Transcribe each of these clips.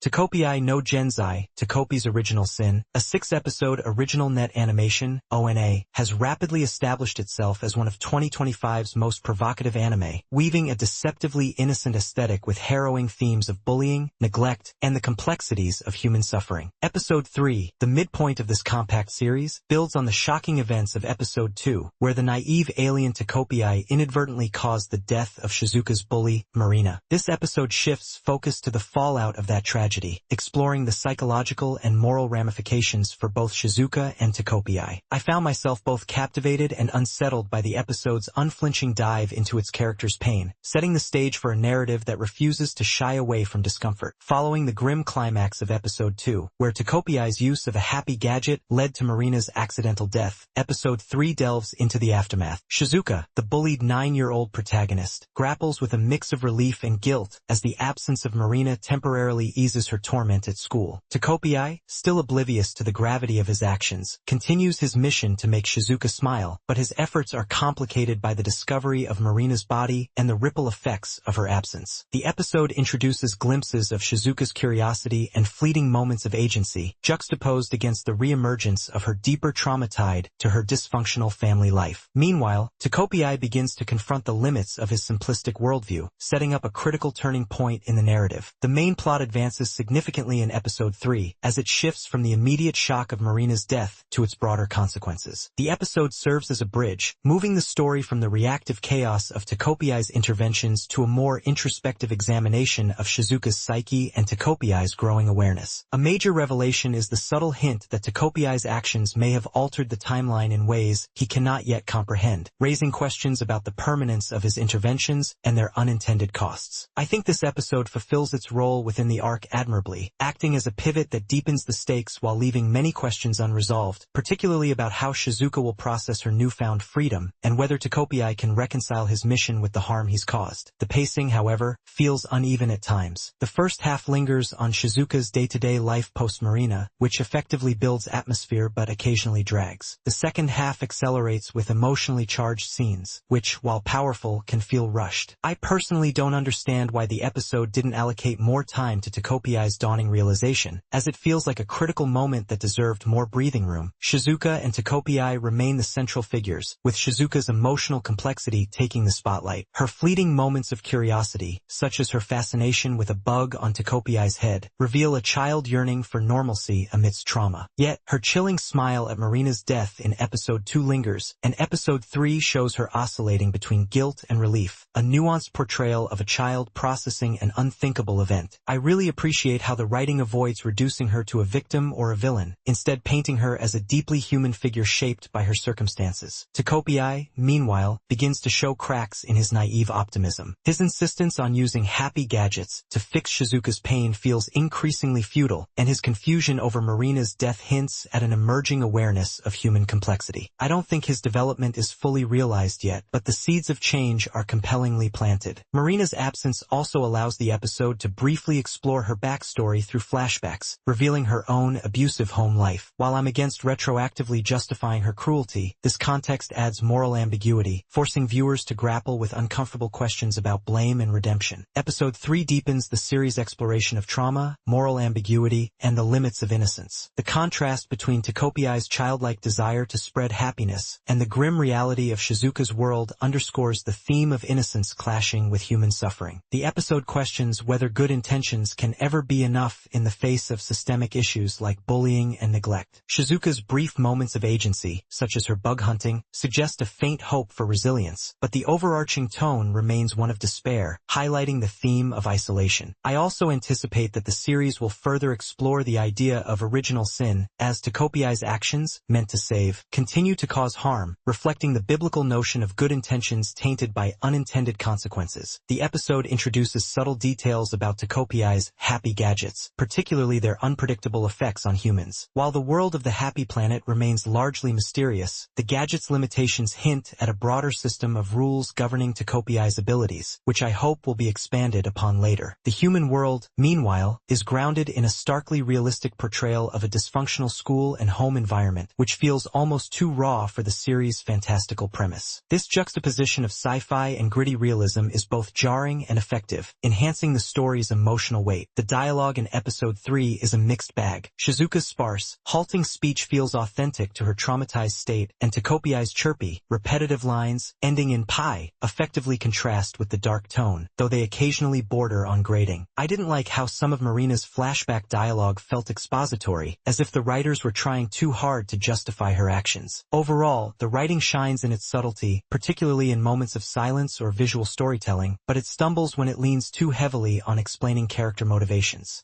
Takopii no Genzai, Takopi's Original Sin, a 6-episode original net animation, ONA, has rapidly established itself as one of 2025's most provocative anime, weaving a deceptively innocent aesthetic with harrowing themes of bullying, neglect, and the complexities of human suffering. Episode 3, the midpoint of this compact series, builds on the shocking events of Episode 2, where the naive alien Takopii inadvertently caused the death of Shizuka's bully, Marina. This episode shifts focus to the fallout of that tragedy, exploring the psychological and moral ramifications for both Shizuka and Takopii. I found myself both captivated and unsettled by the episode's unflinching dive into its characters' pain, setting the stage for a narrative that refuses to shy away from discomfort. Following the grim climax of Episode 2, where Takopii's use of a happy gadget led to Marina's accidental death, Episode 3 delves into the aftermath. Shizuka, the bullied 9-year-old protagonist, grapples with a mix of relief and guilt as the absence of Marina temporarily eases her torment at school. Takopii, still oblivious to the gravity of his actions, continues his mission to make Shizuka smile, but his efforts are complicated by the discovery of Marina's body and the ripple effects of her absence. The episode introduces glimpses of Shizuka's curiosity and fleeting moments of agency, juxtaposed against the reemergence of her deeper trauma tied to her dysfunctional family life. Meanwhile, Takopii begins to confront the limits of his simplistic worldview, setting up a critical turning point in the narrative. The main plot advances significantly in Episode 3, as it shifts from the immediate shock of Marina's death to its broader consequences. The episode serves as a bridge, moving the story from the reactive chaos of Takopii's interventions to a more introspective examination of Shizuka's psyche and Takopii's growing awareness. A major revelation is the subtle hint that Takopii's actions may have altered the timeline in ways he cannot yet comprehend, raising questions about the permanence of his interventions and their unintended costs. I think this episode fulfills its role within the arc admirably, acting as a pivot that deepens the stakes while leaving many questions unresolved, particularly about how Shizuka will process her newfound freedom and whether Takopii can reconcile his mission with the harm he's caused. The pacing, however, feels uneven at times. The first half lingers on Shizuka's day-to-day life post-Marina, which effectively builds atmosphere but occasionally drags. The second half accelerates with emotionally charged scenes, which, while powerful, can feel rushed. I personally don't understand why the episode didn't allocate more time to Takopii's dawning realization, as it feels like a critical moment that deserved more breathing room. Shizuka and Takopii remain the central figures, with Shizuka's emotional complexity taking the spotlight. Her fleeting moments of curiosity, such as her fascination with a bug on Takopii's head, reveal a child yearning for normalcy amidst trauma. Yet, her chilling smile at Marina's death in Episode 2 lingers, and Episode 3 shows her oscillating between guilt and relief, a nuanced portrayal of a child processing an unthinkable event. I really appreciate how the writing avoids reducing her to a victim or a villain, instead painting her as a deeply human figure shaped by her circumstances. Takopii, meanwhile, begins to show cracks in his naive optimism. His insistence on using happy gadgets to fix Shizuka's pain feels increasingly futile, and his confusion over Marina's death hints at an emerging awareness of human complexity. I don't think his development is fully realized yet, but the seeds of change are compellingly planted. Marina's absence also allows the episode to briefly explore her backstory through flashbacks, revealing her own abusive home life. While I'm against retroactively justifying her cruelty, this context adds moral ambiguity, forcing viewers to grapple with uncomfortable questions about blame and redemption. Episode 3 deepens the series' exploration of trauma, moral ambiguity, and the limits of innocence. The contrast between Takopii's childlike desire to spread happiness and the grim reality of Shizuka's world underscores the theme of innocence clashing with human suffering. The episode questions whether good intentions can ever be enough in the face of systemic issues like bullying and neglect. Shizuka's brief moments of agency, such as her bug hunting, suggest a faint hope for resilience, but the overarching tone remains one of despair, highlighting the theme of isolation. I also anticipate that the series will further explore the idea of original sin, as Takopii's actions, meant to save, continue to cause harm, reflecting the biblical notion of good intentions tainted by unintended consequences. The episode introduces subtle details about Takopii's happy gadgets, particularly their unpredictable effects on humans. While the world of the happy planet remains largely mysterious, the gadget's limitations hint at a broader system of rules governing Takopii's abilities, which I hope will be expanded upon later. The human world, meanwhile, is grounded in a starkly realistic portrayal of a dysfunctional school and home environment, which feels almost too raw for the series' fantastical premise. This juxtaposition of sci-fi and gritty realism is both jarring and effective, enhancing the story's emotional weight. The dialogue in episode 3 is a mixed bag. Shizuka's sparse, halting speech feels authentic to her traumatized state, and Takopi's chirpy, repetitive lines, ending in pi, effectively contrast with the dark tone, though they occasionally border on grating. I didn't like how some of Marina's flashback dialogue felt expository, as if the writers were trying too hard to justify her actions. Overall, the writing shines in its subtlety, particularly in moments of silence or visual storytelling, but it stumbles when it leans too heavily on explaining character motivations.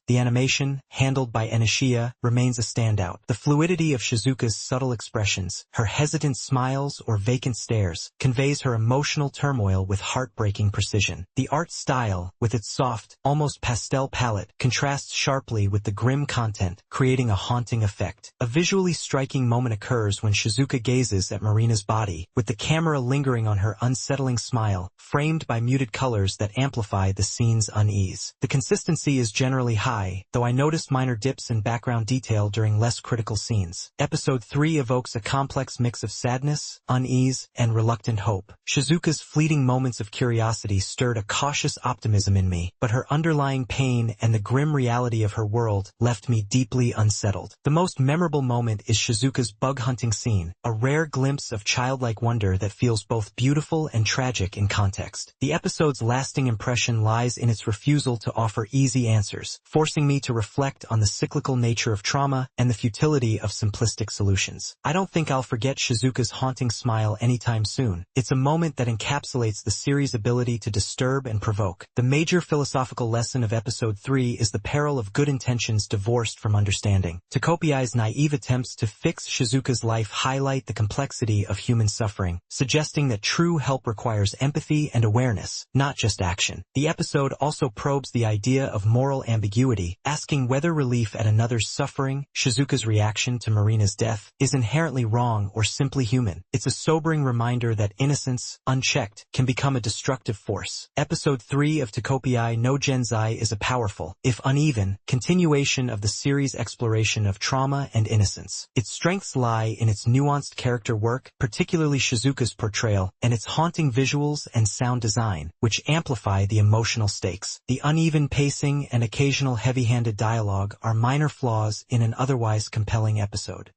The animation, handled by Enishi, remains a standout. The fluidity of Shizuka's subtle expressions, her hesitant smiles or vacant stares, conveys her emotional turmoil with heartbreaking precision. The art style, with its soft, almost pastel palette, contrasts sharply with the grim content, creating a haunting effect. A visually striking moment occurs when Shizuka gazes at Marina's body, with the camera lingering on her unsettling smile, framed by muted colors that amplify the scene's unease. The consistency is generally high, though I noticed minor dips in background detail during less critical scenes. Episode 3 evokes a complex mix of sadness, unease, and reluctant hope. Shizuka's fleeting moments of curiosity stirred a cautious optimism in me, but her underlying pain and the grim reality of her world left me deeply unsettled. The most memorable moment is Shizuka's bug hunting scene, a rare glimpse of childlike wonder that feels both beautiful and tragic in context. The episode's lasting impression lies in its refusal to offer easy answers, forcing me to reflect on the cyclical nature of trauma and the futility of simplistic solutions. I don't think I'll forget Shizuka's haunting smile anytime soon. It's a moment that encapsulates the series' ability to disturb and provoke. The major philosophical lesson of episode 3 is the peril of good intentions divorced from understanding. Takopi's naive attempts to fix Shizuka's life highlight the complexity of human suffering, suggesting that true help requires empathy and awareness, not just action. The episode also probes the idea of moral ambiguity, asking whether relief at another's suffering, Shizuka's reaction to Marina's death, is inherently wrong or simply human. It's a sobering reminder that innocence, unchecked, can become a destructive force. Episode 3 of Takopii no Genzai is a powerful, if uneven, continuation of the series' exploration of trauma and innocence. Its strengths lie in its nuanced character work, particularly Shizuka's portrayal, and its haunting visuals and sound design, which amplify the emotional stakes. The uneven pacing and occasional heavy-handed dialogue are minor flaws in an otherwise compelling episode.